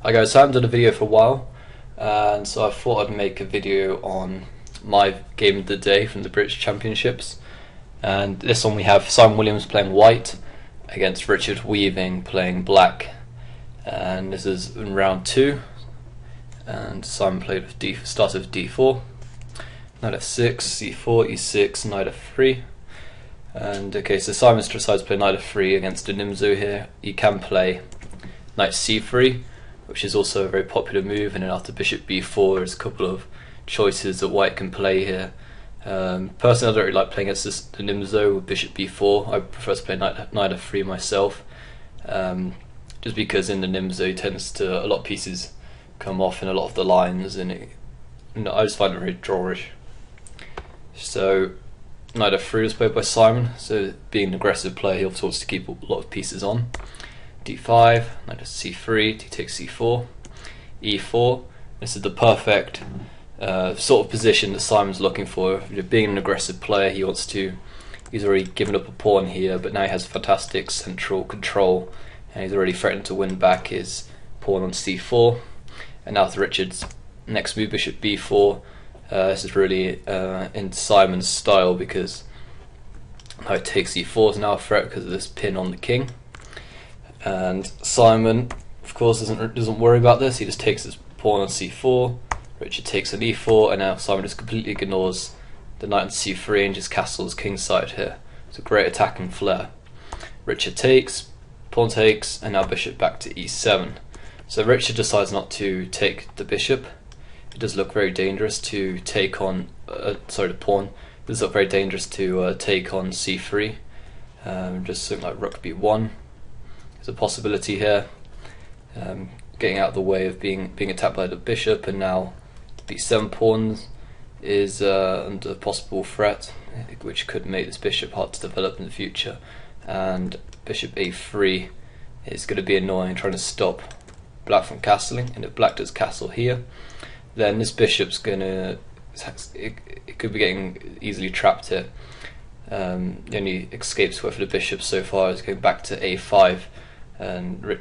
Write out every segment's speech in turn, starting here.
Hi guys, so I haven't done a video for a while, and so I thought I'd make a video on my game of the day from the British Championships. And this one we have Simon Williams playing white against Richard Weaving playing black, and this is in round 2. And Simon played with started with d4, knight f6, c4, e6, knight f3. And okay, so Simon decides to play knight f3 against a Nimzo here. He can play knight c3, which is also a very popular move, and then after bishop b4 there's a couple of choices that white can play here. Personally, I don't really like playing against the Nimzo with bishop b4. I prefer to play knight f3 myself, just because in the Nimzo tends to, a lot of pieces come off in a lot of the lines, and I just find it very drawish. So knight f3 was played by Simon, so being an aggressive player he also wants to keep a lot of pieces on. d5, knight c3, d takes c4, e4. This is the perfect sort of position that Simon's looking for. Being an aggressive player, he's already given up a pawn here, but now he has fantastic central control, and he's already threatened to win back his pawn on c4. And now to Richard's next move, bishop b4. This is really in Simon's style, because knight takes e4 is now a threat because of this pin on the king. And Simon, of course, doesn't worry about this. He just takes his pawn on c4. Richard takes an e4, and now Simon just completely ignores the knight on c3 and just castles kingside here. It's a great attacking flair. Richard takes, pawn takes, and now bishop back to e7. So Richard decides not to take the bishop. It does look very dangerous to take on, the pawn. It does look very dangerous to take on c3. Just something like rook b1. There's a possibility here, getting out of the way of being attacked by the bishop, and now b7 pawn is under possible threat, which could make this bishop hard to develop in the future. And bishop a3 is going to be annoying, trying to stop black from castling, and if black does castle here, then this bishop's gonna, it could be getting easily trapped here. The only escapes for the bishop so far is going back to a5, and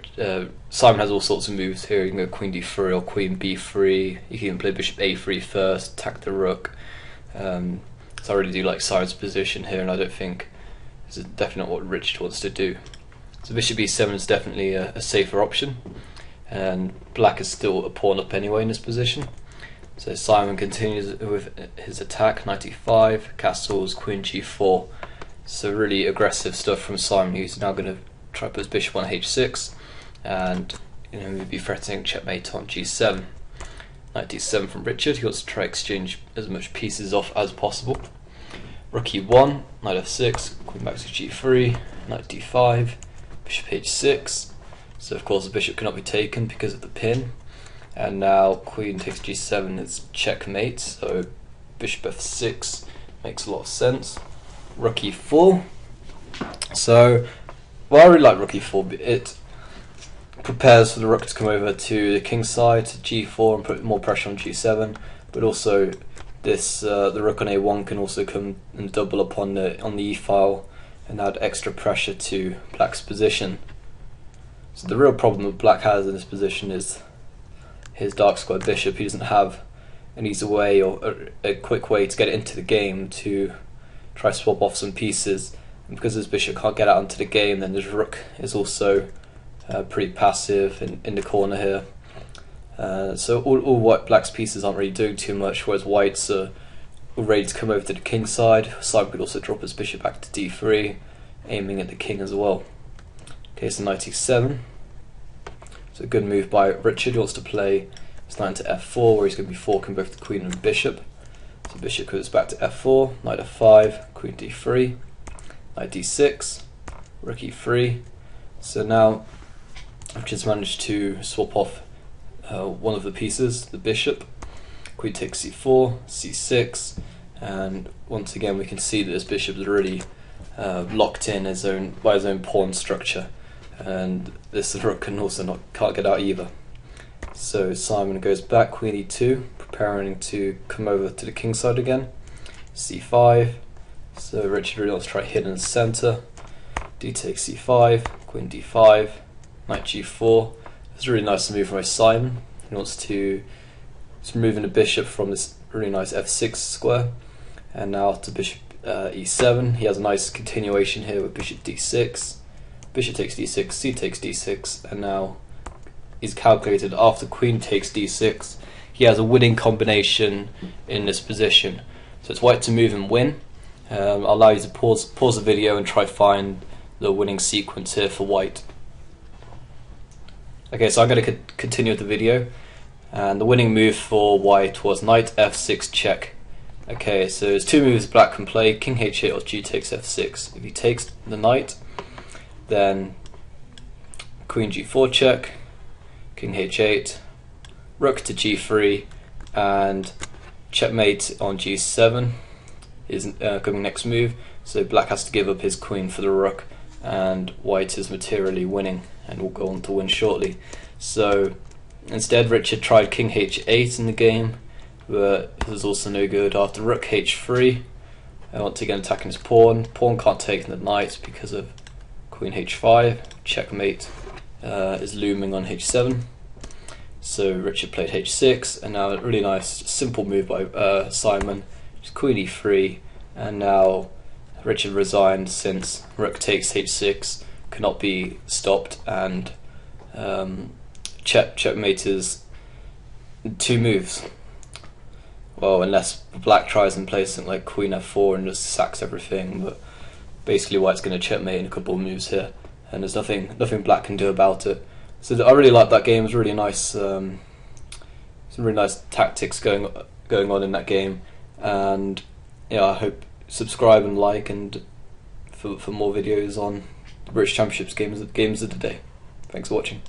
Simon has all sorts of moves here. You can go queen d3 or queen b3. You can even play bishop a3 first, attack the rook. So I really do like Simon's position here, and I don't think this is definitely what Richard wants to do. So bishop e7 is definitely a safer option, and black is still a pawn up anyway in this position. So Simon continues with his attack, knight e5, castles, queen g4. So really aggressive stuff from Simon, who's now going to try to put his bishop on h6, and maybe threatening checkmate on g7. Knight d7 from Richard. He wants to try exchange as much pieces off as possible. Rook e1, knight f6, queen back to g3, knight d5, bishop h6. So of course the bishop cannot be taken because of the pin, and now queen takes g7 is checkmate, so bishop f6 makes a lot of sense. Rook e4. So I really like rook e4. It prepares for the rook to come over to the king side, to g4, and put more pressure on g7, but also this the rook on a1 can also come and double up on the e file and add extra pressure to black's position. So the real problem that black has in this position is his dark square bishop. He doesn't have an easy way or a quick way to get it into the game to try to swap off some pieces. And because his bishop can't get out into the game, then his rook is also pretty passive in the corner here. So all black's pieces aren't really doing too much, whereas white's are ready to come over to the king side. Simon could also drop his bishop back to d3, aiming at the king as well. Okay, so knight e7. So a good move by Richard. He wants to play his knight into f4, where he's going to be forking both the queen and the bishop. So bishop goes back to f4, knight f5, queen d3, knight d6, rook e3. So now Richard's managed to swap off one of the pieces, the bishop. Queen takes c4, c6, and once again we can see that this bishop is really locked in by his own pawn structure, and this rook can't get out either. So Simon goes back, queen e2, preparing to come over to the king side again. c5. So Richard really wants to try hidden in the center. d takes c5, queen d5, knight g4, It's a really nice move from Simon. He wants to removing the bishop from this really nice f6 square, and now to bishop e7. He has a nice continuation here with bishop d6, bishop takes d6, c takes d6, and now he's calculated after queen takes d6. He has a winning combination in this position. So it's white to move and win. I'll allow you to pause the video and try find the winning sequence here for white. Okay, so I'm going to continue with the video, and the winning move for white was knight f6 check. Okay, so there's two moves black can play: king h8 or g takes f6. If he takes the knight, then queen g4 check, king h8, rook to g3, and checkmate on g7 is coming next move. So black has to give up his queen for the rook, and white is materially winning and will go on to win shortly. So instead Richard tried king h8 in the game, but it was also no good. After rook h3, once again attacking his pawn. Pawn can't take the knight because of queen h5. Checkmate is looming on h7. So Richard played h6, and now a really nice simple move by Simon, just queen e3, and now Richard resigned since rook takes h6 cannot be stopped, and checkmate is two moves. Well, unless black tries and plays something like queen f4 and just sacks everything, but basically white's going to checkmate in a couple of moves here, and there's nothing black can do about it. So I really liked that game. It was really nice. Some really nice tactics going on in that game, and yeah, I hope subscribe and like, and for more videos on the British Championships games of the day. Thanks for watching.